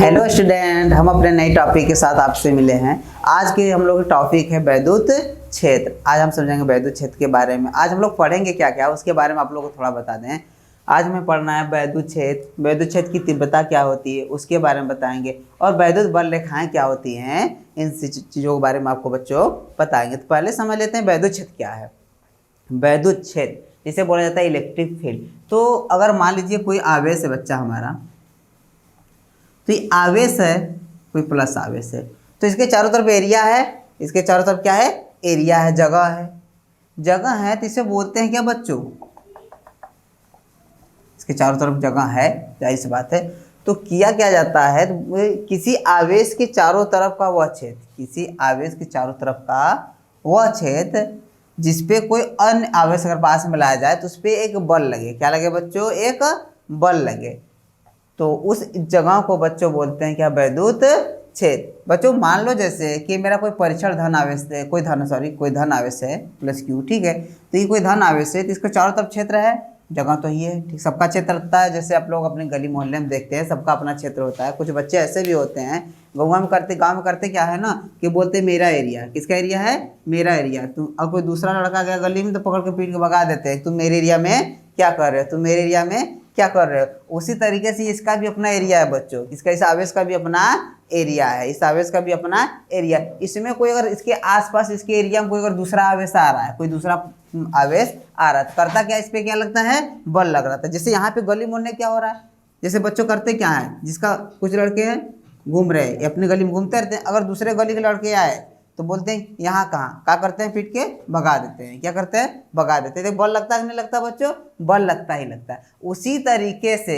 Hello student, हम अपने नए टॉपिक के साथ आपसे मिले हैं। आज के हम लोग टॉपिक है वैद्युत क्षेत्र। आज हम समझेंगे वैद्युत क्षेत्र के बारे में। आज हम लोग पढ़ेंगे क्या क्या, उसके बारे में आप लोगों को थोड़ा बता दें। आज हमें पढ़ना है वैद्युत क्षेत्र। वैद्युत क्षेत्र की तीव्रता क्या होती है उसके बारे में बताएंगे, और वैद्युत बल रेखाएं क्या होती हैं, इन चीज़ों के बारे में आपको बच्चों बताएंगे। तो पहले समझ लेते हैं वैद्युत क्षेत्र क्या है। वैद्युत क्षेत्र जिसे बोला जाता है इलेक्ट्रिक फील्ड। तो अगर मान लीजिए कोई आवेश है बच्चा हमारा, तो ये आवेश है, कोई प्लस आवेश है, तो इसके चारों तरफ एरिया है। इसके चारों तरफ क्या है? एरिया है, जगह है। जगह है तो इसे बोलते हैं क्या बच्चों? इसके चारों तरफ जगह है, जाहिर सी बात है। तो किया क्या जाता है, तो किसी आवेश के चारों तरफ का वह क्षेत्र, किसी आवेश के चारों तरफ का वह क्षेत्र जिसपे कोई अन्य आवेश अगर पास में लाया जाए तो उस पर एक बल लगे। क्या लगे बच्चों? एक बल लगे। तो उस जगह को बच्चों बोलते हैं क्या? वैद्युत क्षेत्र। बच्चों मान लो जैसे कि मेरा कोई परीक्षण धन आवेश है, कोई धन आवेश है प्लस क्यू, ठीक है। तो ये कोई धन आवेश है, तो इसका चारों तरफ क्षेत्र है, जगह तो ही है, ठीक। सबका क्षेत्र लगता है, जैसे आप लोग अपने गली मोहल्ले में देखते हैं, सबका अपना क्षेत्र होता है। कुछ बच्चे ऐसे भी होते हैं गाँव में करते क्या है ना, कि बोलते मेरा एरिया। किसका एरिया है? मेरा एरिया। तुम और कोई दूसरा लड़का गया गली में तो पकड़ के पीट के भगा देते हैं, तुम मेरे एरिया में क्या कर रहे हो, तुम मेरे एरिया में क्या कर रहे हो। उसी तरीके से इसका भी अपना एरिया है बच्चों। इसका, इस आवेश का भी अपना एरिया है, इस आवेश का भी अपना एरिया। इसमें कोई अगर इसके आसपास, इसके एरिया में कोई अगर दूसरा आवेश आ रहा है, कोई दूसरा आवेश आ रहा है, तो करता क्या? इस पे क्या लगता है? बल लग रहा था। जैसे यहाँ पे गली मोहल्ले क्या हो रहा है, जैसे बच्चों करते क्या है, जिसका कुछ लड़के हैं घूम रहे हैं, अपनी गली में घूमते रहते हैं, अगर दूसरे गली के लड़के आए तो बोलते हैं यहाँ कहाँ, क्या करते हैं? पीट के भगा देते हैं। क्या करते हैं? भगा देते हैं। तो बल लगता है कि नहीं लगता बच्चों? बल लगता ही लगता है। उसी तरीके से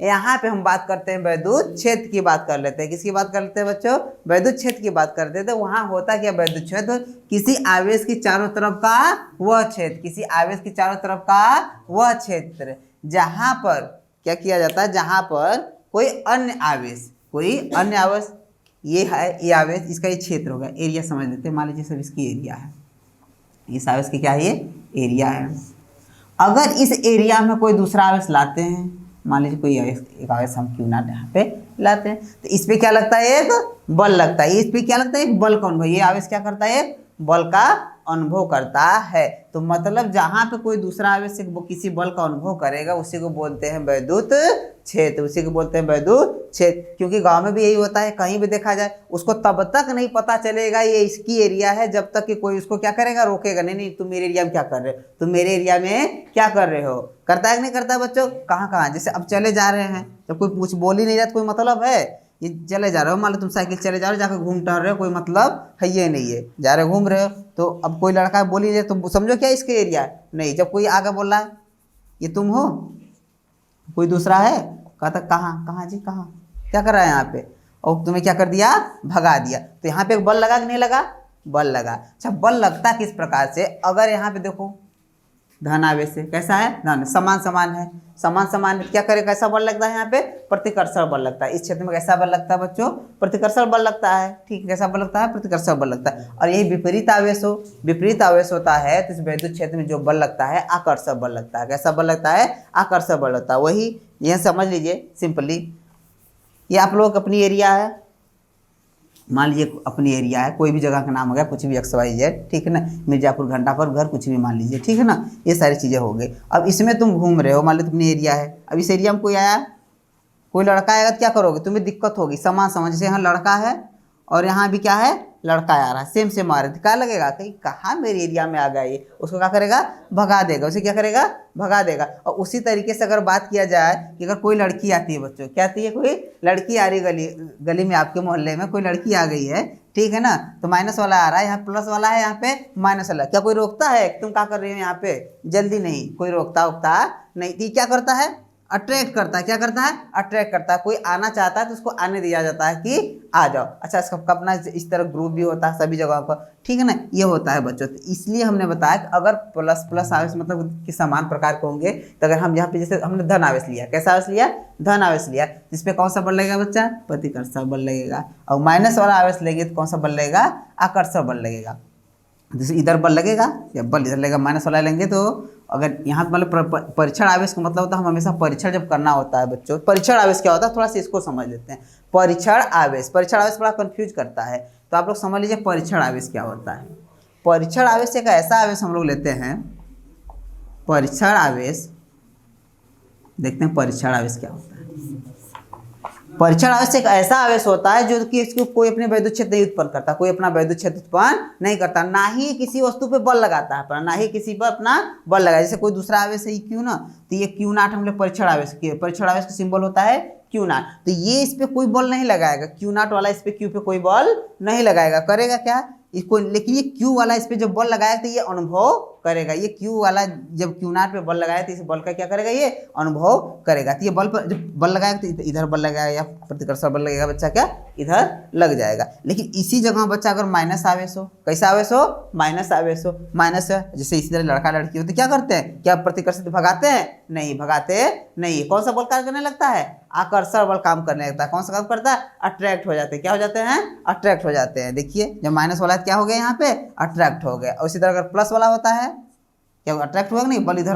यहाँ पे हम बात करते हैं वैद्युत क्षेत्र की बात कर लेते हैं। किसकी बात कर लेते हैं बच्चों? वैद्युत क्षेत्र की बात करते हैं। तो वहाँ होता क्या? वैद्युत क्षेत्र किसी आवेश की चारों तरफ का वह क्षेत्र, किसी आवेश की चारों तरफ का वह क्षेत्र जहाँ पर क्या किया जाता है, जहाँ पर कोई अन्य आवेश, ये है, ये आवेश, इसका ये क्षेत्र होगा, एरिया समझ लेते हैं। मान लीजिए सब इसकी एरिया है, इस आवेश की क्या है? ये एरिया है। अगर इस एरिया में कोई दूसरा आवेश लाते हैं, मान लीजिए कोई एक आवेश हम क्यों ना यहाँ पे लाते हैं, तो इस पे क्या लगता है? एक बल लगता है। इस पे क्या लगता है? एक बल का अनुभव। ये आवेश क्या करता है? एक बल का अनुभव करता है। तो मतलब जहाँ पे कोई दूसरा आवेश से किसी बल का अनुभव करेगा, उसी को बोलते हैं वैद्युत क्षेत्र, उसी को बोलते हैं वैद्युत क्षेत्र। क्योंकि गांव में भी यही होता है, कहीं भी देखा जाए उसको तब तक नहीं पता चलेगा ये इसकी एरिया है जब तक कि कोई उसको क्या करेगा? रोकेगा नहीं। नहीं, तुम मेरे एरिया में क्या कर रहे हो, तुम मेरे एरिया में क्या कर रहे हो। करता है कि नहीं करता बच्चों? कहाँ कहाँ, जैसे अब चले जा रहे हैं, जब कोई कुछ बोल ही नहीं रहा तो कोई मतलब है? ये चले जा रहे हो, मान लो तुम साइकिल चले जा रहे हो, जाकर घूम टहल रहे हो, कोई मतलब है ये नहीं है, जा रहे हो घूम रहे हो। तो अब कोई लड़का बोल ही रहे तो समझो क्या इसके एरिया है? नहीं। जब कोई आगे बोल रहा है ये तुम हो, कोई दूसरा है, कहता कहाँ कहाँ जी, कहाँ क्या कर रहा है यहाँ पे, और तुम्हें क्या कर दिया? भगा दिया। तो यहाँ पे एक बल लगा कि नहीं लगा? बल लगा। अच्छा, बल लगता किस प्रकार से? अगर यहाँ पे देखो धन आवेश है, कैसा है? धन, समान समान है, समान समान क्या करे? कैसा बल लगता है यहाँ पे? प्रतिकर्षण बल लगता है। इस क्षेत्र में कैसा बल लगता है बच्चों? प्रतिकर्षण बल लगता है, ठीक। कैसा बल लगता है? प्रतिकर्षण बल लगता है। और यही विपरीत आवेश हो, विपरीत आवेश होता है तो इस वैद्युत क्षेत्र में जो बल लगता है, आकर्षण बल लगता है। कैसा बल लगता है? आकर्षण बल होता है। वही यह समझ लीजिए सिंपली, ये आप लोग अपनी एरिया है, मान लीजिए अपनी एरिया है, कोई भी जगह का नाम हो गया, कुछ भी XYZ, ठीक है ना, मिर्जापुर, घंटापुर, घर, कुछ भी मान लीजिए, ठीक है ना। ये सारी चीज़ें हो गई। अब इसमें तुम घूम रहे हो, मान लो तुम्हारी एरिया है। अब इस एरिया में कोई आया, कोई लड़का आएगा तो क्या करोगे? तुम्हें दिक्कत होगी। समान समान, जैसे यहाँ लड़का है और यहाँ भी क्या है? लड़का आ रहा है, सेम सेम आ रहा है, क्या लगेगा? कहीं कहाँ मेरे एरिया में आ गया ये, उसको क्या करेगा? भगा देगा। उसे क्या करेगा? भगा देगा। और उसी तरीके से अगर बात किया जाए कि अगर कोई लड़की आती है बच्चों, क्या आती है? कोई लड़की आ रही गली में, आपके मोहल्ले में कोई लड़की आ गई है, ठीक है ना, तो माइनस वाला आ रहा है, यहाँ प्लस वाला है, यहाँ पे माइनस वाला। क्या कोई रोकता है? तुम क्या कर रहे हो यहाँ पे? जल्दी नहीं, कोई रोकता नहीं। तो क्या करता है? अट्रैक्ट करता है। क्या करता है? अट्रैक्ट करता है। कोई आना चाहता है तो उसको आने दिया जाता है कि आ जाओ। अच्छा, इसका अपना इस तरह ग्रुप भी होता है सभी जगहों पर, ठीक है ना, ये होता है बच्चों। तो इसलिए हमने बताया कि अगर प्लस प्लस आवेश मतलब कि समान प्रकार के होंगे, तो अगर हम यहाँ पे जैसे हमने धन आवेश लिया, कैसा आवेश लिया? धन आवेश लिया, इस पर कौन सा बल लगेगा बच्चा? प्रतिकर्षण बल लगेगा। और माइनस वाला आवेश लेंगे तो कौन सा बल लगेगा? आकर्षण बल लगेगा। जैसे इधर बल लगेगा या बल इधर लगेगा, माइनस वाला लेंगे तो, अगर यहाँ मतलब परीक्षण आवेश का मतलब होता है, हम हमेशा परीक्षण जब करना होता है बच्चों, परीक्षण आवेश क्या होता है थोड़ा सा इसको समझ लेते हैं। परीक्षण आवेश बड़ा कंफ्यूज करता है, तो आप लोग समझ लीजिए परीक्षण आवेश क्या होता है। परीक्षण आवेश एक ऐसा आवेश हम लोग लेते हैं, परीक्षण आवेश, देखते हैं परीक्षण आवेश क्या होता है। परीक्षण आवेश एक ऐसा आवेश होता है जो कि इसको कोई अपने वैद्युत क्षेत्र नहीं उत्पन्न करता, कोई अपना वैद्युत क्षेत्र उत्पन्न नहीं करता, ना ही किसी वस्तु पे बल लगाता है, ना ही किसी पर अपना बल लगाया। जैसे कोई दूसरा आवेश है क्यू ना, तो ये क्यू नाट हम लोग परीक्षण आवेश की, परीक्षण आवेश का सिंबल होता है क्यू नाट, तो ये इस पे कोई बल नहीं लगाएगा, क्यू नाट वाला इस पे क्यू पे कोई बल नहीं लगाएगा, करेगा क्या इसको, लेकिन ये क्यू वाला इस पे जब बल लगाया तो ये अनुभव करेगा, ये क्यू वाला जब क्यू नाट पे बल लगाया तो इस बल का क्या करेगा, ये अनुभव करेगा। तो ये बल पर जब बल लगाएगा तो इधर बल लगाएगा या प्रतिकर्षण बल लगेगा, बच्चा क्या इधर लग जाएगा। लेकिन इसी जगह बच्चा अगर माइनस आवेश हो, कैसा आवेश हो, माइनस आवेश हो, माइनस है, जैसे इसी तरह लड़का लड़की हो तो क्या करते हैं, क्या प्रतिकर्षित भगाते हैं, नहीं भगाते नहीं, कौन सा बल कार्य करने लगता है, आकर्षण बल काम करने लगता है। कौन सा काम करता है, अट्रैक्ट हो जाते हैं, क्या हो जाते हैं, अट्रैक्ट हो जाते हैं। देखिए जब माइनस वाला क्या हो गया यहाँ पे, अट्रैक्ट हो गया। और इसी तरह अगर प्लस वाला होता है क्या अट्रैक्ट होगा, नहीं बल इधर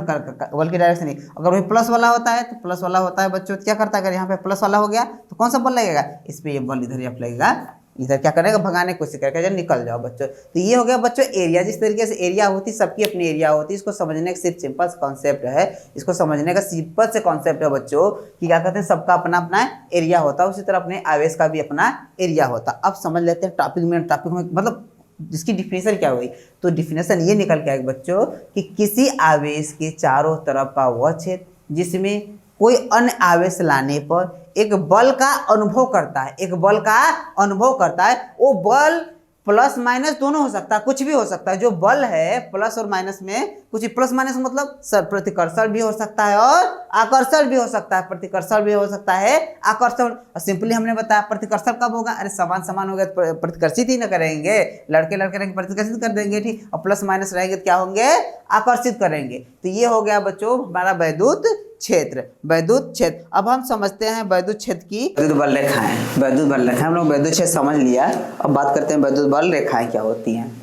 बल की डायरेक्शन नहीं, अगर वही प्लस वाला होता है तो प्लस वाला होता है बच्चों क्या करता है, अगर यहाँ पे प्लस वाला हो गया तो कौन सा बल लगेगा, इस पे ये बल इधर यहाँ लगेगा, इधर क्या करेगा, भगाने की कोशिश करेगा, निकल जाओ बच्चों। तो ये हो गया बच्चों एरिया। जिस तरीके से एरिया होती है, सबकी अपनी एरिया होती है, इसको समझने का सिर्फ सिंपल कॉन्सेप्ट है, इसको समझने का सिंपल से कॉन्सेप्ट है बच्चों कि क्या कहते हैं, सबका अपना अपना एरिया होता है, उसी तरह अपने आवेश का भी अपना एरिया होता है। अब समझ लेते हैं टॉपिक में मतलब जिसकी डिफिनेशन क्या हुई, तो डिफिनेशन ये निकल के आएगी बच्चों कि किसी आवेश के चारों तरफ का वह क्षेत्र जिसमें कोई अन्य आवेश लाने पर एक बल का अनुभव करता है, एक बल का अनुभव करता है, वो बल प्लस माइनस दोनों हो सकता है, कुछ भी हो सकता है। जो बल है प्लस और माइनस में कुछ, प्लस माइनस मतलब प्रतिकर्षण भी हो सकता है और आकर्षण भी हो सकता है, प्रतिकर्षण भी हो सकता है, आकर्षण। सिंपली हमने बताया प्रतिकर्षण कब होगा, अरे समान समान हो गया तो प्रतिकर्षित ही ना करेंगे, लड़के लड़के रहेंगे प्रतिकर्षित कर देंगे, ठीक, और प्लस माइनस रहेंगे तो क्या होंगे, आकर्षित करेंगे। तो ये हो गया बच्चों हमारा वैद्युत क्षेत्र, वैद्युत क्षेत्र। अब हम समझते हैं वैद्युत क्षेत्र की वैद्युत बल रेखाएं। वैद्युत बल रेखाएं हम लोग वैद्युत क्षेत्र समझ लिया, अब बात करते हैं वैद्युत बल रेखाएं क्या होती हैं।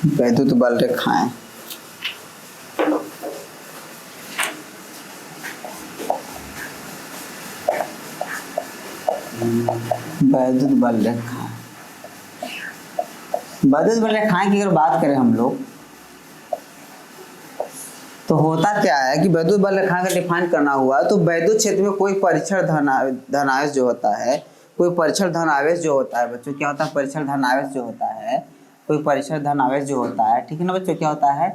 वैद्युत बल रेखाएं, वैद्युत बल रेखाएं, वैद्युत बल रेखाएं की अगर बात करें हम लोग तो होता क्या है कि वैद्युत बल रेखाएं का डिफाइन करना हुआ तो वैद्युत क्षेत्र में कोई परीक्षण धनावेश जो होता है, कोई परीक्षण धनावेश जो होता है बच्चों, क्या होता है परीक्षण धनावेश जो होता है, कोई परीक्षण धनावेश जो होता है, ठीक है ना बच्चों, क्या होता है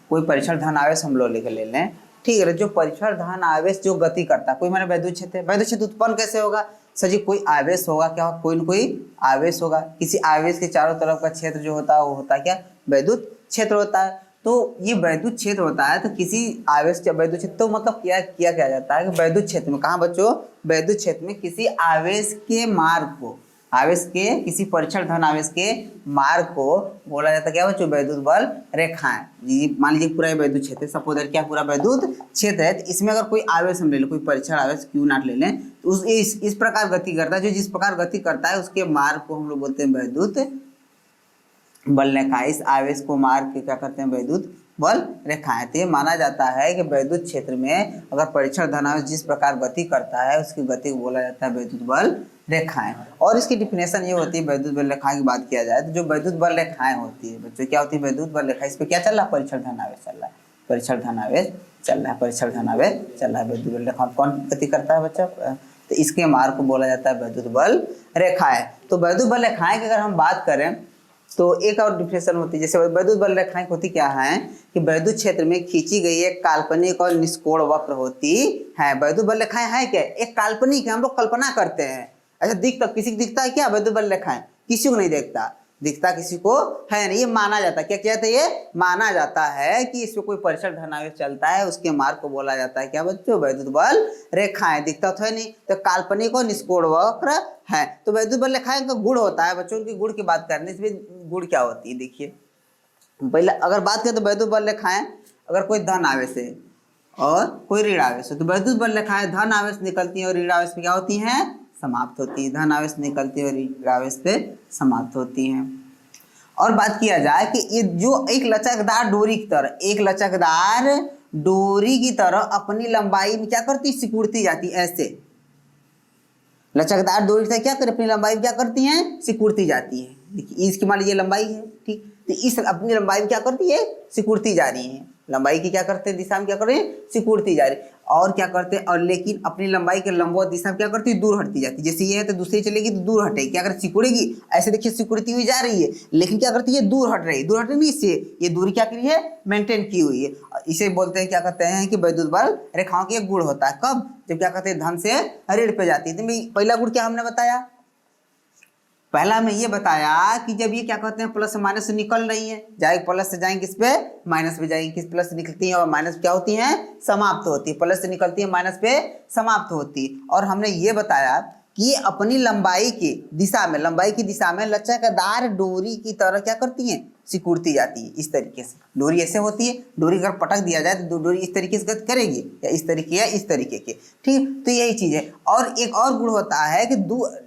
कोई परीक्षण धनावेश हम लोग लिख ले लें, ठीक है। जो परीक्षण धनावेश जो गति करता है, कोई मैंने वैद्युत क्षेत्र, वैद्युत क्षेत्र उत्पन्न कैसे होगा सर जी, कोई आवेश होगा, क्या कोई न कोई आवेश होगा, किसी आवेश के चारों तरफ का क्षेत्र जो होता है वो होता है क्या, वैद्युत क्षेत्र होता है। तो ये वैद्युत क्षेत्र होता है, तो किसी आवेश के वैद्युत क्षेत्र, तो मतलब क्या जाता है कि वैद्युत क्षेत्र में, कहाँ बच्चों, वैद्युत क्षेत्र में किसी आवेश के मार्ग को, आवेश के किसी परीक्षण धन आवेश के मार्ग को बोला जाता है क्या बच्चों, वैद्युत बल रेखाएं। जी मान लीजिए पूरा वैद्युत क्षेत्र, सपोज दैट क्या पूरा वैद्युत क्षेत्र है, तो इसमें अगर कोई आवेश हम ले लें, कोई परीक्षण आवेश क्यू नाट ले लें, तो इस प्रकार गति करता है, जो जिस प्रकार गति करता है उसके मार्ग को हम लोग बोलते हैं वैद्युत बल रेखाएं। इस आवेश को मार्ग के क्या करते हैं, वैद्युत बल रेखाएं। तो ये माना जाता है कि वैद्युत क्षेत्र में अगर परीक्षण धनावेश जिस प्रकार गति करता है उसकी गति को बोला जाता है वैद्युत बल रेखाएं। और इसकी डिफिनेशन ये होती है, वैद्युत बल रेखाएं की बात किया जाए तो जो वैद्युत बल रेखाएं होती है बच्चों, क्या होती है वैद्युत बल रेखा, इस पर क्या चल रहा है, परीक्षण धनावेश चल रहा है, परीक्षण धनावेश चल रहा है, परीक्षण धनावेश चल रहा है, वैद्युत बल रेखा कौन गति करता है बच्चा, तो इसके मार्ग को बोला जाता है वैद्युत बल रेखाएं। तो वैद्युत बल रेखाएं की अगर हम बात करें तो एक और डिफिनेशन होती है, जैसे वैद्युत बल रेखाएं होती क्या है कि वैद्युत क्षेत्र में खींची गई एक काल्पनिक और निष्कोण वक्र होती है। वैद्युत बल रेखाएं है क्या, एक काल्पनिक है, हम लोग कल्पना करते हैं, अच्छा दिखता, किसी को दिखता है क्या वैद्युत बल रेखाएं, किसी को नहीं दिखता किसी को है नहीं, ये माना जाता है, क्या कहते हैं, ये माना जाता है कि इसमें कोई परीक्षण धनावेश चलता है, उसके मार्ग को बोला जाता है क्या बच्चों, वैद्युत बल रेखाएं। दिखता तो है नहीं, तो काल्पनिक और निष्कोण वक्र है। तो वैद्युत बल रेखाएं का गुण होता है बच्चों, उनकी गुण की बात करने, इसमें गुण क्या होती है देखिए, पहले अगर बात करें तो वैद्युत बल रेखाएं अगर कोई धन आवेश है और कोई ऋण आवेश है, तो वैद्युत बल रेखाएं धन आवेश निकलती है और ऋण आवेश में क्या होती हैं, समाप्त होती है, धन आवेश निकलती है और ऋण आवेश पे समाप्त होती है। और बात किया जाए कि ये जो एक लचकदार डोरी की तरह, एक लचकदार डोरी की तरह अपनी लंबाई में क्या करती है, सिकुड़ती जाती है। ऐसे लचकदार डोरी से क्या कर अपनी लंबाई में क्या करती हैं, सिकुड़ती जाती है। देखिए इसकी मान लीजिए लंबाई है, ठीक, तो इस अपनी लंबाई में क्या करती है, सिकुड़ती जा रही है। लंबाई की क्या करते हैं, दिशा में क्या कर रहे हैं, सिकुड़ती जा रही है। और क्या करते हैं, और लेकिन अपनी लंबाई के लंबवत दिशा में क्या करती है, दूर हटती जाती है। जैसे ये है तो दूसरी चलेगी तो दूर हटेगी, क्या कर सिकुड़ेगी, ऐसे देखिए सिकुड़ती हुई जा रही है, लेकिन क्या करती है, दूर हट रही है। दूर हट रही इससे ये दूरी क्या करी है, मेंटेन की हुई है। इसे बोलते हैं, क्या कहते हैं कि वैद्युत बल रेखाओं की एक गुण होता है। कब, जब क्या कहते हैं धन से ऋण पे जाती है। तो पहला गुण क्या हमने बताया, पहला हमने ये बताया कि जब ये क्या कहते हैं प्लस से माइनस से निकल रही है, जाए प्लस से जाएंगे किस पे, माइनस पे जाएंगे, किस प्लस से निकलती है और माइनस क्या होती है, समाप्त होती है। प्लस से निकलती है माइनस पे समाप्त होती है। और हमने ये बताया कि ये अपनी लंबाई की दिशा में, लंबाई की दिशा में लचकदार डोरी की तरह क्या करती हैं, सिकुड़ती जाती है। इस तरीके से डोरी ऐसे होती है, डोरी अगर पटक दिया जाए तो डोरी इस तरीके से गति करेगी, या इस तरीके या इस तरीके के, ठीक। तो यही चीज है। और एक और गुण होता है कि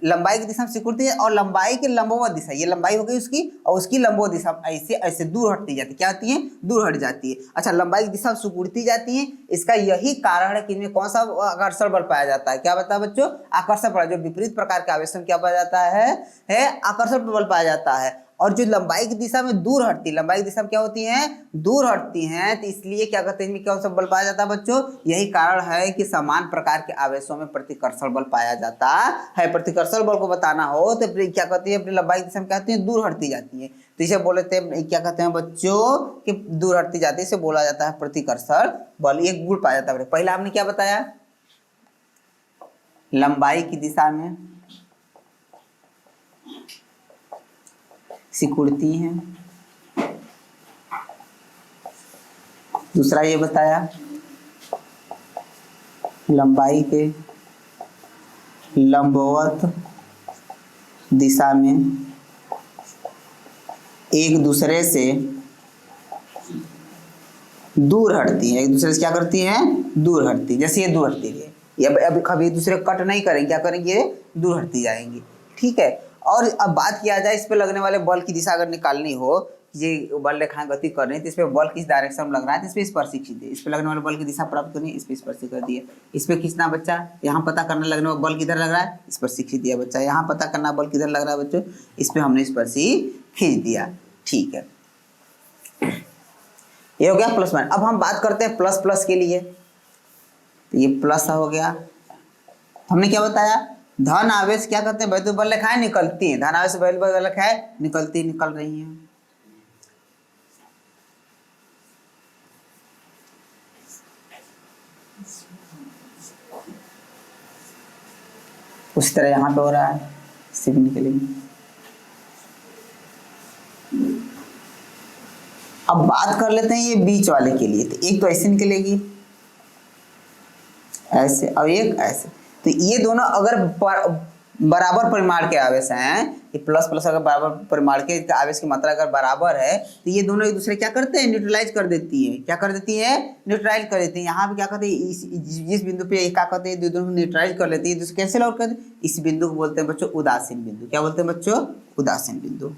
लंबाई की दिशा में सिकुड़ती है, और लंबाई के लंबवत दिशा, ये लंबाई हो गई उसकी, और उसकी लंबवत दिशा ऐसे ऐसे दूर हटती जाती है। क्या होती है, दूर हट जाती है। अच्छा, लंबाई की दिशा सिकुड़ती जाती है, इसका यही कारण है कि इनमें कौन सा आकर्षण बल पाया जाता है। क्या बताया बच्चों, आकर्षण बल। जो विपरीत प्रकार के आवेश में क्या पाया जाता है आकर्षण बल पाया जाता है। और जो लंबाई की दिशा में दूर हटती, लंबाई की दिशा में क्या होती हैं, दूर हटती हैं, तो इसलिए क्या कहते हैं, इनमें कौन सा बल पाया जाता है बच्चों, यही कारण है कि समान प्रकार के आवेशों में प्रतिकर्षण बल पाया जाता है। प्रतिकर्षण बल को बताना हो तो क्या कहती है, अपनी लंबाई की दिशा में क्या होती है, दूर हटती जाती है। तो इसे बोलते हैं, क्या कहते हैं बच्चों, कि दूर हटती जाती है, इसे बोला जाता है प्रतिकर्षण बल। एक गुण पाया जाता है। पहला हमने क्या बताया, लंबाई की दिशा में सिकुड़ती हैं। दूसरा ये बताया, लंबाई के लंबवत दिशा में एक दूसरे से दूर हटती है। एक दूसरे से क्या करती हैं, दूर हटती है। जैसे ये दूर हटती है, ये अब कभी एक दूसरे को कट नहीं करेंगे, क्या करेंगे, दूर हटती जाएंगी, ठीक है। और अब बात किया जाए इस पे लगने वाले बल की दिशा अगर निकालनी हो, ये बल रेखाएं गति कर रही है, तो इस पे बल किस डायरेक्शन में लग रहा है, तो इस पे स्पर्शी खींच दिए। इस पे लगने वाले बल की दिशा प्राप्त करनी है, इस पे स्पर्शी कर दिए। इस पे खींचना बच्चा, यहाँ पता करना लगने वाला बल किधर लग रहा है, स्पर्शी खींच दिया बच्चा। यहाँ पता करना बल किधर लग रहा है बच्चों, इस पे हमने स्पर्शी खींच दिया, ठीक है। ये हो गया प्लस माइनस। अब हम बात करते हैं प्लस प्लस के लिए। तो ये प्लस हो गया। हमने क्या बताया, धन आवेश क्या करते हैं, वैद्युत बल रेखाएं निकलती हैं, धन आवेश वैद्युत बल रेखाएं निकलती निकल रही हैं। उस तरह यहां पे हो रहा है, इससे भी निकलेंगे। अब बात कर लेते हैं ये बीच वाले के लिए। तो एक तो ऐसे निकलेगी, ऐसे, और एक ऐसे। तो ये दोनों अगर बराबर परिमाण के आवेश हैं, ये प्लस प्लस अगर बराबर परिमाण के आवेश की मात्रा अगर बराबर है, तो ये दोनों एक दूसरे क्या करते हैं, न्यूट्रलाइज कर देती है। क्या कर देती है, न्यूट्रलाइज कर देती है। यहाँ पे क्या कहते हैं, जिस बिंदु पे क्या कहते हैं, दोनों न्यूट्रलाइज कर लेती है, तो कैंसिल आउट कर देती है। इस बिंदु को बोलते हैं बच्चों उदासीन बिंदु। क्या बोलते हैं बच्चों, उदासीन बिंदु।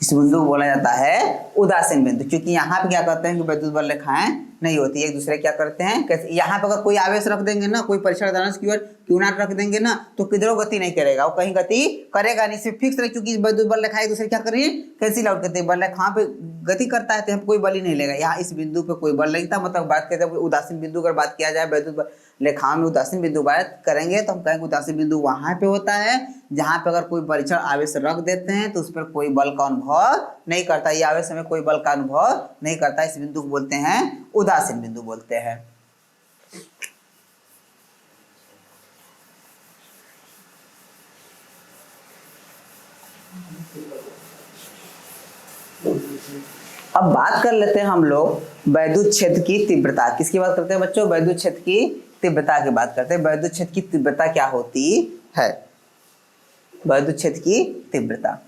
इस बिंदु को बोला जाता है उदासीन बिंदु, क्योंकि यहाँ पे क्या कहते हैं कि वैद्युत बल रेखाएं नहीं होती, एक दूसरे क्या करते हैं, कैसे यहाँ पे अगर कोई आवेश रख देंगे ना, कोई परीक्षण धनात्मक की ओर क्यू नॉट रख देंगे ना, तो किधरों गति नहीं करेगा, वो कहीं गति करेगा नहीं, सिर्फ फिक्स रहे। क्योंकि वैद्युत बल रेखा एक दूसरे क्या करिए, कैंसिल आउट करते हैं। बल रेखा पे गति करता है तो कोई बल ही नहीं लेगा। यहाँ इस बिंदु पे कोई बल लगता, मतलब बात करते हैं उदासीन बिंदु अगर बात किया जाए, वैद्युत रेखा में उदासीन बिंदु बात करेंगे तो हम कहेंगे उदासीन बिंदु वहां पे होता है जहां पे अगर कोई परीक्षण आवेश रख देते हैं तो उस पर कोई बल का अनुभव नहीं करता, ये आवेश में कोई बल का अनुभव नहीं करता। इस बिंदु को बोलते हैं उदासीन बिंदु बोलते हैं। अब बात कर लेते हैं हम लोग वैद्युत क्षेत्र की तीव्रता। किसकी बात करते हैं बच्चों, वैद्युत क्षेत्र की तीव्रता की बात करते हैं। वैद्युत क्षेत्र की तीव्रता क्या होती है, वैद्युत क्षेत्र की तीव्रता।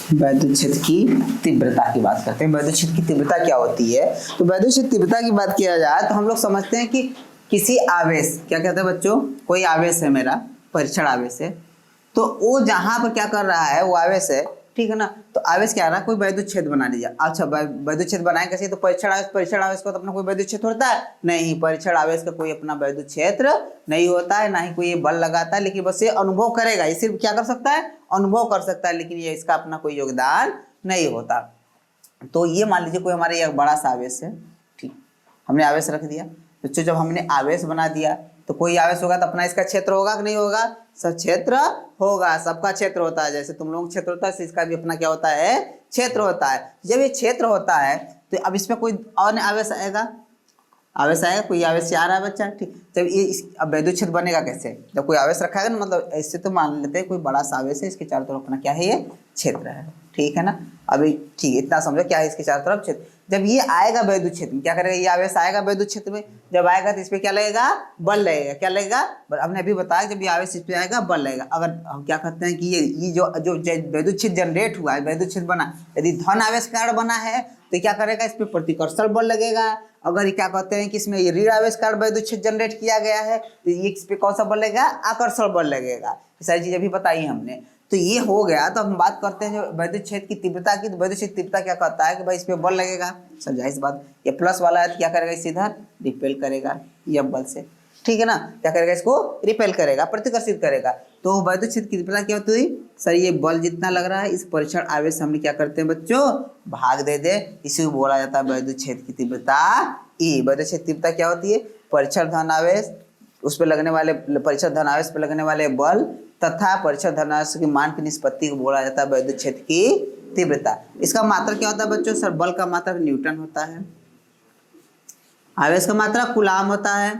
वैद्युत क्षेत्र की तीव्रता की बात करते हैं। वैद्युत क्षेत्र की तीव्रता क्या होती है? तो वैद्युत क्षेत्र तीव्रता की बात किया जाए तो हम लोग समझते हैं कि किसी आवेश, क्या कहते हैं बच्चों, कोई आवेश है मेरा, परीक्षण आवेश है, तो वो जहां पर क्या कर रहा है, वो आवेश है, ठीक है ना, तो आवेश क्या है ना, कोई वैद्युत क्षेत्र बना लीजिए। अच्छा वैद्युत क्षेत्र बनाए कैसे? तो परीक्षण आवेश का तो अपना कोई वैद्युत क्षेत्र होता है नहीं, परीक्षण आवेश का कोई अपना वैद्युत क्षेत्र नहीं होता है, ना ही कोई ये बल लगाता है, लेकिन बस ये अनुभव करेगा, ये सिर्फ क्या कर सकता है, अनुभव कर सकता है, लेकिन ये इसका अपना कोई योगदान नहीं होता। तो ये मान लीजिए कोई हमारे एक बड़ा सा आवेश है, ठीक, हमने आवेश रख दिया, तो जब हमने आवेश बना दिया तो कोई आवेश होगा तो अपना इसका क्षेत्र होगा कि नहीं होगा? सब क्षेत्र होगा, सबका क्षेत्र होता है, जैसे तुम लोगों का क्षेत्र होता है, इसका भी अपना क्या होता है, क्षेत्र होता है। जब ये क्षेत्र होता है तो अब इसमें कोई और आवेश आएगा, आवेश आएगा, कोई आवेश से आ रहा है बच्चा, ठीक। जब ये अब वैद्युत क्षेत्र बनेगा कैसे? जब कोई आवेश रखा है ना, मतलब ऐसे तो मान लेते हैं कोई बड़ा सा आवेश है, इसके चारों तरफ अपना क्या है, ये क्षेत्र है, ठीक है ना। अभी ठीक इतना समझो क्या है इसके चारों तरफ क्षेत्र। जब ये आएगा वैद्युत क्षेत्र में, क्या करेगा, ये आवेश आएगा वैद्युत क्षेत्र में, जब आएगा तो इस पे क्या लगेगा, बल लगेगा। क्या लगेगा? हमने अभी बताया जब ये आवेश इस पे आएगा बल लगेगा। अगर हम क्या कहते हैं कि ये जो वैद्युत क्षेत्र जनरेट हुआ है, वैद्युत क्षेत्र बना, यदि धन आवेश कारण बना है तो क्या करेगा, इस पे प्रतिकर्षण बल लगेगा। अगर क्या कहते हैं कि इसमें ये ऋण आवेश कारण वैद्युत क्षेत्र जनरेट किया गया है तो ये इस पे कौन सा बल लगेगा, आकर्षण बल लगेगा। ये सारी चीजें भी बताई हमने। तो ये हो गया, तो हम बात करते हैं जो वैद्युत क्षेत्र की तीव्रता की। तो वैद्युत क्षेत्र तीव्रता क्या कहता है कि भाई इस पे बल लगेगा, समझा इस बात। ये प्लस वाला है तो क्या करेगा, इसे इधर रिपेल करेगा यह बल से, ठीक है ना। क्या करेगा, इसको रिपेल करेगा, प्रतिकर्षित करेगा। तो वैद्युत क्षेत्र की तीव्रता क्या होती है सर, ये बल जितना लग रहा है इस परीक्षण आवेश हमने क्या करते हैं बच्चों, भाग दे दे, इसी को बोला जाता है वैद्युत क्षेत्र की तीव्रता ई। वैद्युत क्षेत्र तीव्रता क्या होती है, परीक्षण धन आवेश, उस पर लगने वाले, परीक्षण धन आवेश पर लगने वाले बल तथा परीक्षण धन आवेश की मान की निष्पत्ति को बोला जाता है वैद्युत क्षेत्र की तीव्रता। इसका मात्रक क्या होता है बच्चों, सर बल का मात्रक न्यूटन होता है, आवेश का मात्रक कूलाम होता है।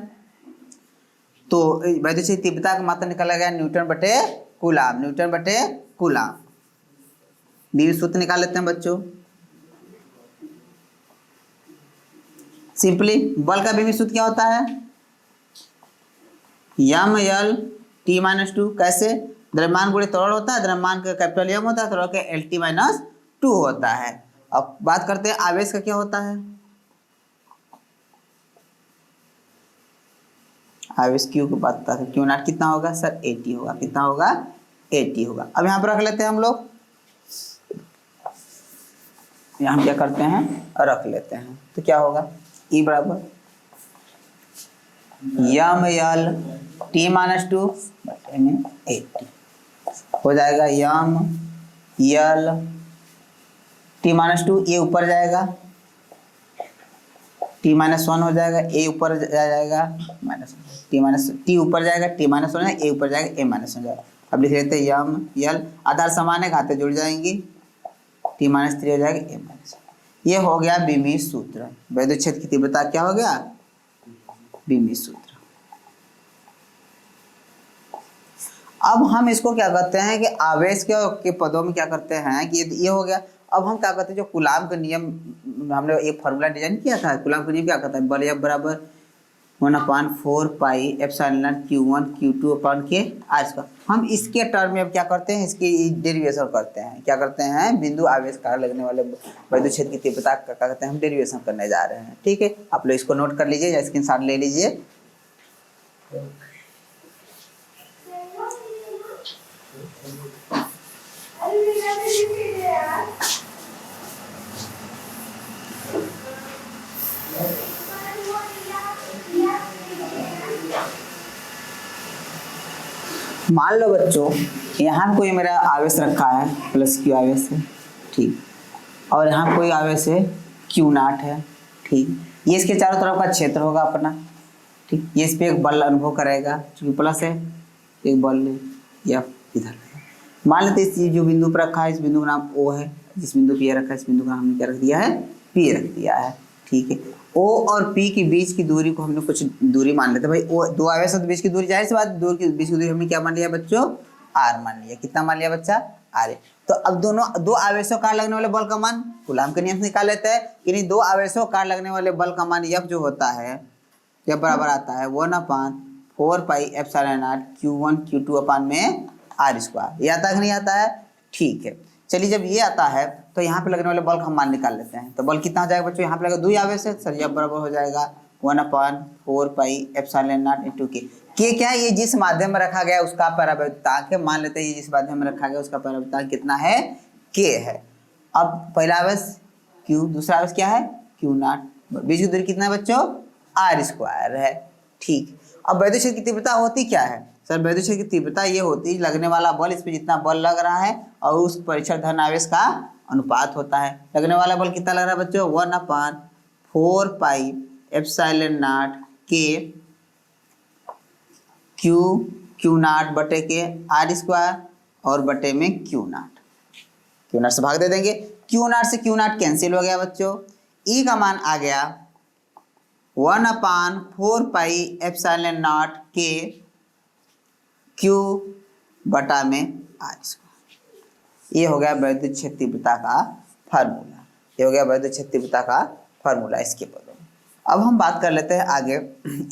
तो वैद्युत क्षेत्र तीव्रता का मात्रक निकाला गया न्यूटन बटे कूलाम, न्यूटन बटे कूलाम। बीवी सूत्र निकाल लेते हैं बच्चों। सिंपली बल का बीवी सूत्र क्या होता है, यम यल टी माइनस टू। कैसे, द्रव्यमान गुणे त्वरण होता है, द्रव्यमान का कैपिटल एम होता है, त्वरण का एल टी माइनस टू होता है। अब बात करते हैं आवेश का क्या होता है, आवेश क्यू की बात करते हैं, क्यू नॉट कितना होगा सर, 80 होगा, कितना होगा, 80 होगा। अब यहाँ पर रख लेते हैं हम लोग, यहाँ क्या करते हैं, रख लेते हैं, तो क्या होगा, ई बराबर यम यल टी माइनस टू बटे में 80 हो जाएगा, यम यल टी माइनस टू, ये ऊपर जाएगा, टी माइनस वन हो जाएगा, ए ऊपर जाएगा, माइनस टी माइनस टी ऊपर जाएगा, टी माइनस वन, ए ऊपर जाएगा, ए माइनस हो जाएगा। अब लिख लेते हैं यम यल, आधार समान है, घाते जुड़ जाएंगी, टी माइनस थ्री हो जाएगा, ए माइनस। ये हो गया बीमी सूत्र। वैद्युत क्षेत्र की तीव्रता क्या हो गया, बीमी सूत्र। अब हम इसको क्या करते हैं कि आवेश के पदों में क्या करते हैं कि ये हो गया। अब हम क्या करते हैं, जो कूलाम का नियम हमने एक फॉर्मूला डिजाइन किया था, कूलाम का नियम क्या कहता है, बल F बराबर 1/4 pi epsilon Q1 Q2 upon के आर स्क्वायर। हम इसके टर्म में अब क्या करते हैं, इसकी डेरिवेशन करते हैं। क्या करते हैं, बिंदु आवेश कार लगने वाले वैद्युत क्षेत्र की तीव्रता का क्या कहते हैं, हम डेरिवेशन करने जा रहे हैं, ठीक है। आप लोग इसको नोट कर लीजिए या स्क्रीनशॉट ले लीजिए। मान लो बच्चों यहाँ कोई मेरा आवेश रखा है, प्लस क्यू आवेश है, ठीक, और यहाँ कोई आवेश है क्यू नॉट है, ठीक। ये इसके चारों तरफ का क्षेत्र होगा अपना, ठीक। ये इस पे एक बल अनुभव करेगा, क्योंकि प्लस है, एक बल या इधर। मान लेते इस जो बिंदु पर रखा है, इस बिंदु का नाम ओ है, जिस बिंदु पे रखा है इस बिंदु का हमने क्या रख दिया है, पी रख दिया है, ठीक है। ओ और पी के बीच की दूरी को हमने कुछ दूरी मान लेते हैं भाई, ओ दो आवेश के बीच की दूरी, जाहिर सी बात दूर के बीच की दूरी हमने क्या मान लिया बच्चों, आर मान लिया। कितना मान लिया बच्चा, आर। तो अब दो आवेशों कार लगने वाले बल का मान कूलाम के नियम से निकाल लेते हैं कि नहीं, दो आवेशों कार लगने वाले बल का मान F जो होता है, F बराबर आता है 1/4 pi epsilon not Q1 Q2 अपान में आर स्क्वायर। ये आता है कि नहीं आता है, ठीक है। चलिए जब ये आता है तो यहाँ पे लगने वाले बल का हम मान निकाल लेते हैं। तो बल कितना हो जाएगा बच्चों, यहाँ पे लगेगा 2 आवेश है सर, जब बराबर हो जाएगा 1/4 पाई एप्सिलॉन नॉट इंटू के क्या है, ये जिस माध्यम में रखा गया उसका परावर्तकांक है, मान लेते हैं ये जिस माध्यम में रखा गया उसका परावर्तकांक कितना है, के है। अब पहला आवेश क्यू, दूसरा आवेश क्या है क्यू नॉट, बीच की दूरी कितना है बच्चों r² है। ठीक, अब वैद्युत क्षेत्र की तीव्रता होती क्या है सर, वैद्युत क्षेत्र की तीव्रता ये होती है लगने वाला बल, इस पे जितना बल लग रहा है और उस परीक्षण धन आवेश का अनुपात होता है। लगने वाला बल कितना लग रहा है बच्चों 1/4 पाई एप्सिलॉन नॉट के क्यू नॉट बटे के r² और बटे में क्यू नॉट से भाग दे देंगे, क्यू नॉट से क्यू नॉट कैंसिल हो गया बच्चों, ई का मान आ गया 1/4 पाई एप्सिलॉन नॉट के क्यू बटा में r²। ये हो गया वैद्युत क्षेत्र तीव्रता का फार्मूला, ये हो गया वैद्युत क्षेत्र तीव्रता का फार्मूला इसके पदों में। अब हम बात कर लेते हैं आगे,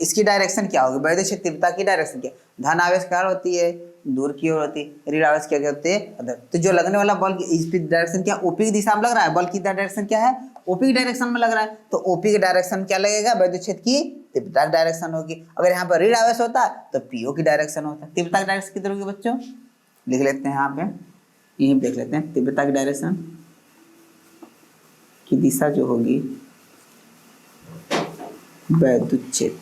इसकी डायरेक्शन क्या होगी, वैद्युत क्षेत्र तीव्रता की डायरेक्शन क्या, धन आवेश क्या होती है दूर की ओर होती है, ऋण आवेश क्या होते हैं अदर। तो जो लगने वाला बल इसकी डायरेक्शन क्या ओपी की दिशा में लग रहा है, बल की डायरेक्शन क्या है ओपी की डायरेक्शन में लग रहा है, तो ओपी की डायरेक्शन क्या लगेगा वैद्युत क्षेत्र की तीव्रता की डायरेक्शन होगी। अगर यहाँ पर ऋण आवेश होता तो पीओ की डायरेक्शन होता, तीव्रता की डायरेक्शन कितनी होगी बच्चों, लिख लेते हैं यहाँ पे, यही देख लेते हैं तीव्रता की डायरेक्शन की दिशा जो होगी वैद्युत क्षेत्र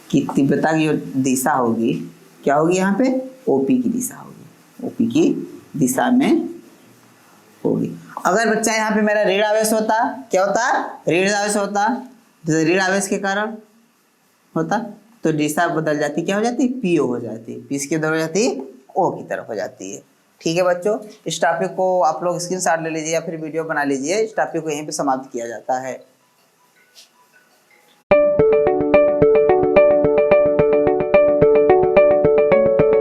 की तीव्रता की जो दिशा होगी क्या होगी, यहाँ पे ओपी की दिशा होगी, ओपी की दिशा में होगी। अगर बच्चा यहाँ पे मेरा ऋण आवेश होता, क्या होता ऋण आवेश होता, जैसे ऋण आवेश के कारण होता तो दिशा बदल जाती, क्या हो जाती पीओ हो जाती, पी की तरफ हो जाती ओ की तरफ हो जाती है। ठीक है बच्चों, इस टॉपिक को आप लोग स्क्रीनशॉट ले लीजिए या फिर वीडियो बना लीजिए, इस टॉपिक को यहीं पे समाप्त किया जाता है।